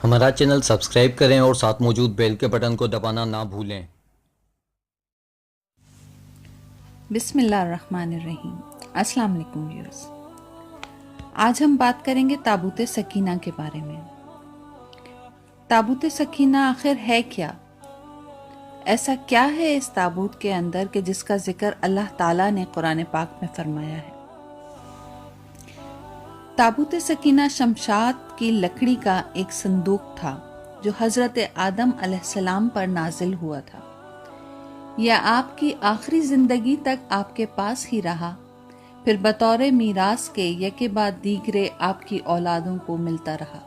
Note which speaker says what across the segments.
Speaker 1: ہمارا channel subscribe کریں اور ساتھ موجود بیل کے بٹن کو دبانا نہ بھولیں۔
Speaker 2: بسم اللہ الرحمن الرحیم۔ السلام علیکم ویورز، آج ہم بات کریں گے تابوت سکینہ کے بارے میں۔ تابوت سکینہ آخر ہے کیا؟ ایسا کیا ہے اس تابوت کے اندر کہ جس کا ذکر اللہ تعالیٰ نے قرآن پاک میں فرمایا ہے؟ تابوت سکینہ شمشاد کی لکڑی کا ایک صندوق تھا جو حضرت آدم علیہ السلام پر نازل ہوا تھا۔ یہ آپ کی آخری زندگی تک آپ کے پاس ہی رہا، پھر بطور میراث کے یکے بعد دیگرے آپ کی اولادوں کو ملتا رہا،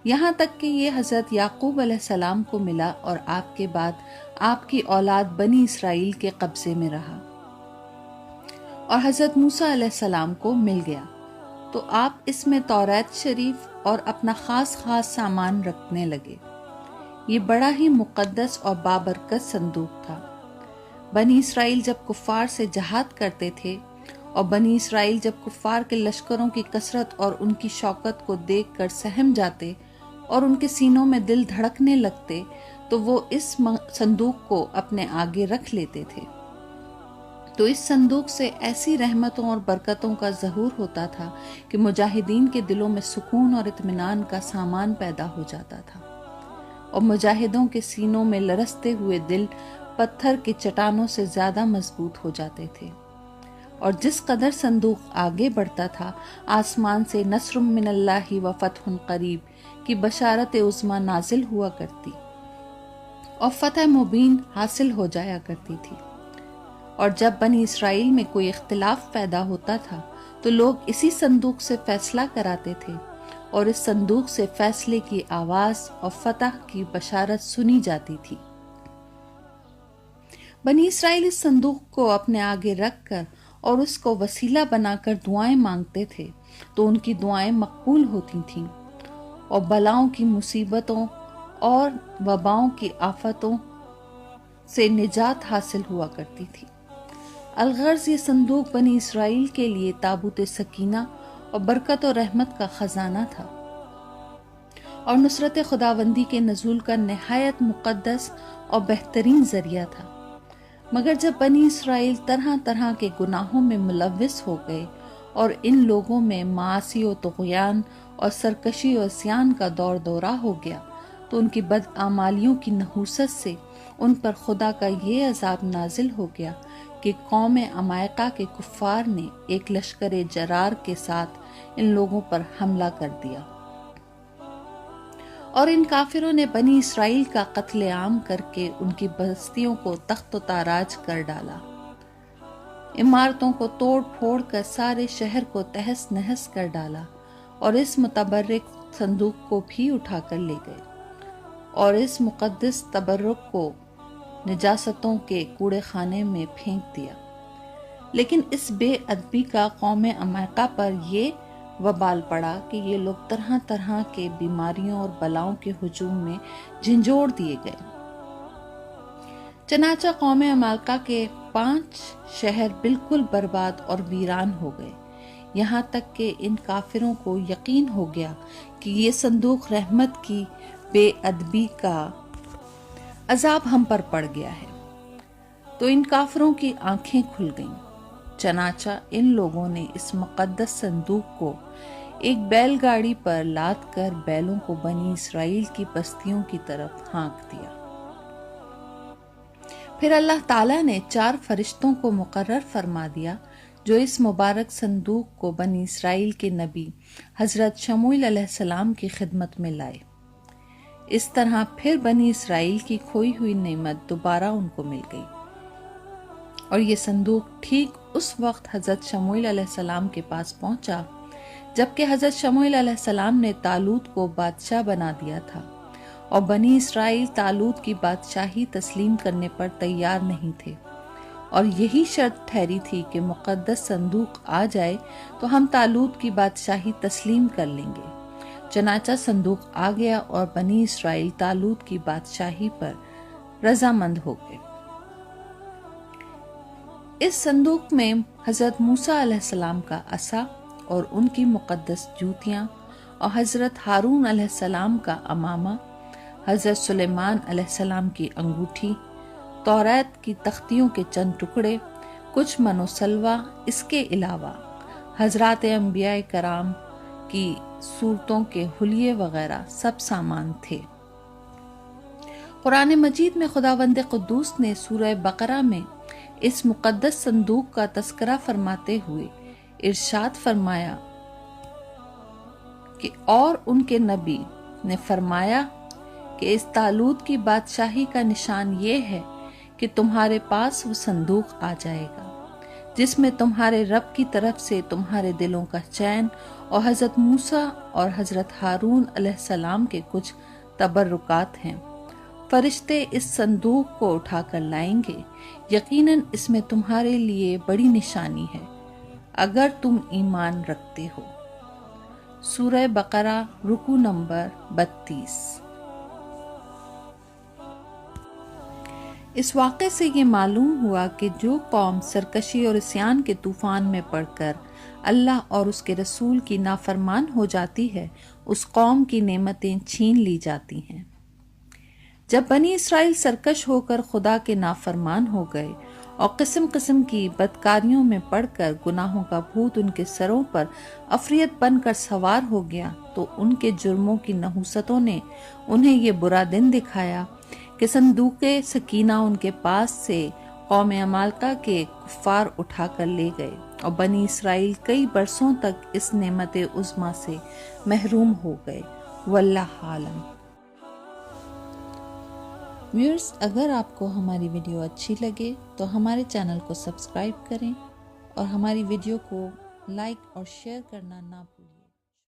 Speaker 2: یہاں تک کہ یہ حضرت یعقوب علیہ السلام کو ملا اور آپ کے بعد آپ کی اولاد بنی اسرائیل کے قبضے میں رہا، اور حضرت موسیٰ علیہ السلام کو مل گیا تو آپ اس میں توریت شریف اور اپنا خاص سامان رکھنے لگے۔ یہ بڑا ہی مقدس اور بابرکت صندوق تھا۔ بنی اسرائیل جب کفار سے جہاد کرتے تھے اور بنی اسرائیل جب کفار کے لشکروں کی کثرت اور ان کی شوکت کو دیکھ کر سہم جاتے اور ان کے سینوں میں دل دھڑکنے لگتے تو وہ اس صندوق کو اپنے آگے رکھ لیتے تھے، تو اس صندوق سے ایسی رحمتوں اور برکتوں کا ظہور ہوتا تھا کہ مجاہدین کے دلوں میں سکون اور اطمینان کا سامان پیدا ہو جاتا تھا، اور مجاہدوں کے سینوں میں لرزتے ہوئے دل پتھر کی چٹانوں سے زیادہ مضبوط ہو جاتے تھے۔ اور جس قدر صندوق آگے بڑھتا تھا، آسمان سے نصر من اللہ و فتح قریب کی بشارت عظمیٰ نازل ہوا کرتی اور فتح مبین حاصل ہو جایا کرتی تھی۔ اور جب بنی اسرائیل میں کوئی اختلاف پیدا ہوتا تھا تو لوگ اسی صندوق سے فیصلہ کراتے تھے، اور اس صندوق سے فیصلے کی آواز اور فتح کی بشارت سنی جاتی تھی۔ بنی اسرائیل اس صندوق کو اپنے آگے رکھ کر اور اس کو وسیلہ بنا کر دعائیں مانگتے تھے تو ان کی دعائیں مقبول ہوتی تھیں، اور بلاؤں کی مصیبتوں اور وباؤں کی آفتوں سے نجات حاصل ہوا کرتی تھی۔ الغرض یہ صندوق بنی اسرائیل کے لیے تابوت سکینہ اور برکت و رحمت کا خزانہ تھا، اور نصرت خداوندی کے نزول کا نہایت مقدس اور بہترین ذریعہ تھا۔ مگر جب بنی اسرائیل طرح طرح کے گناہوں میں ملوث ہو گئے اور ان لوگوں میں معاصی و طغیان اور سرکشی و عصیان کا دور دورہ ہو گیا تو ان کی بدعمالیوں کی نحوست سے ان پر خدا کا یہ عذاب نازل ہو گیا کہ قوم عمائقہ کے کفار نے ایک لشکر جرار کے ساتھ ان لوگوں پر حملہ کر دیا، اور ان کافروں نے بنی اسرائیل کا قتل عام کر کے ان کی بستیوں کو تخت و تاراج کر ڈالا، عمارتوں کو توڑ پھوڑ کر سارے شہر کو تہس نہس کر ڈالا، اور اس متبرک صندوق کو بھی اٹھا کر لے گئے، اور اس مقدس تبرک کو نجاستوں کے کوڑے خانے میں پھینک دیا۔ لیکن اس بے ادبی کا قوم عمائقہ پر یہ وبال پڑا کہ یہ لوگ طرح طرح کے بیماریوں اور بلاؤں کے ہجوم میں جھنجھوڑ دیے گئے۔ چنانچہ قوم عمائقہ کے 5 شہر بالکل برباد اور ویران ہو گئے، یہاں تک کہ ان کافروں کو یقین ہو گیا کہ یہ صندوق رحمت کی بے ادبی کا عذاب ہم پر پڑ گیا ہے، تو ان کافروں کی آنکھیں کھل گئیں۔ چنانچہ ان لوگوں نے اس مقدس صندوق کو ایک بیل گاڑی پر لاد کر بیلوں کو بنی اسرائیل کی بستیوں کی طرف ہانک دیا۔ پھر اللہ تعالیٰ نے 4 فرشتوں کو مقرر فرما دیا جو اس مبارک صندوق کو بنی اسرائیل کے نبی حضرت شموئیل علیہ السلام کی خدمت میں لائے۔ اس طرح پھر بنی اسرائیل کی کھوئی ہوئی نعمت دوبارہ ان کو مل گئی، اور یہ صندوق ٹھیک اس وقت حضرت شموئیل علیہ السلام کے پاس پہنچا جبکہ حضرت شموئیل علیہ السلام نے طالوت کو بادشاہ بنا دیا تھا، اور بنی اسرائیل طالوت کی بادشاہی تسلیم کرنے پر تیار نہیں تھے، اور یہی شرط ٹھہری تھی کہ مقدس صندوق آ جائے تو ہم طالوت کی بادشاہی تسلیم کر لیں گے۔ چنانچہ صندوق آ گیا اور بنی اسرائیل طالوت کی بادشاہی پر رضامند ہو گئے۔ اس صندوق میں حضرت موسیٰ علیہ السلام کا عصا اور ان کی مقدس جوتیاں اور حضرت ہارون علیہ السلام کا امامہ، حضرت سلیمان علیہ السلام کی انگوٹھی، توریت کی تختیوں کے چند ٹکڑے، کچھ من و سلوہ، اس کے علاوہ حضرات انبیاء کرام کی صورتوں کے حلیے وغیرہ سب سامان تھے۔ قرآن مجید میں خداوند قدوس نے سورہ بقرہ میں اس مقدس صندوق کا تذکرہ فرماتے ہوئے ارشاد فرمایا کہ اور ان کے نبی نے فرمایا کہ اس طالوت کی بادشاہی کا نشان یہ ہے کہ تمہارے پاس وہ صندوق آ جائے گا جس میں تمہارے رب کی طرف سے تمہارے دلوں کا چین اور حضرت موسیٰ اور حضرت ہارون علیہ السلام کے کچھ تبرکات ہیں۔ فرشتے اس صندوق کو اٹھا کر لائیں گے، یقیناً اس میں تمہارے لیے بڑی نشانی ہے اگر تم ایمان رکھتے ہو۔ سورہ بقرہ رکوع نمبر 32۔ اس واقعے سے یہ معلوم ہوا کہ جو قوم سرکشی اور عصیان کے طوفان میں پڑ کر اللہ اور اس کے رسول کی نافرمان ہو جاتی ہے، اس قوم کی نعمتیں چھین لی جاتی ہیں۔ جب بنی اسرائیل سرکش ہو کر خدا کے نافرمان ہو گئے اور قسم قسم کی بدکاریوں میں پڑ کر گناہوں کا بھوت ان کے سروں پر عفریت بن کر سوار ہو گیا، تو ان کے جرموں کی نحوستوں نے انہیں یہ برا دن دکھایا کہ صندوق سکینہ ان کے پاس سے قوم عمالقہ کے کفار اٹھا کر لے گئے، اور بنی اسرائیل کئی برسوں تک اس نعمت عظمیٰ سے محروم ہو گئے۔ واللہ عالم۔ ویورز، اگر آپ کو ہماری ویڈیو اچھی لگے تو ہمارے چینل کو سبسکرائب کریں اور ہماری ویڈیو کو لائک اور شیئر کرنا نہ بھولیں۔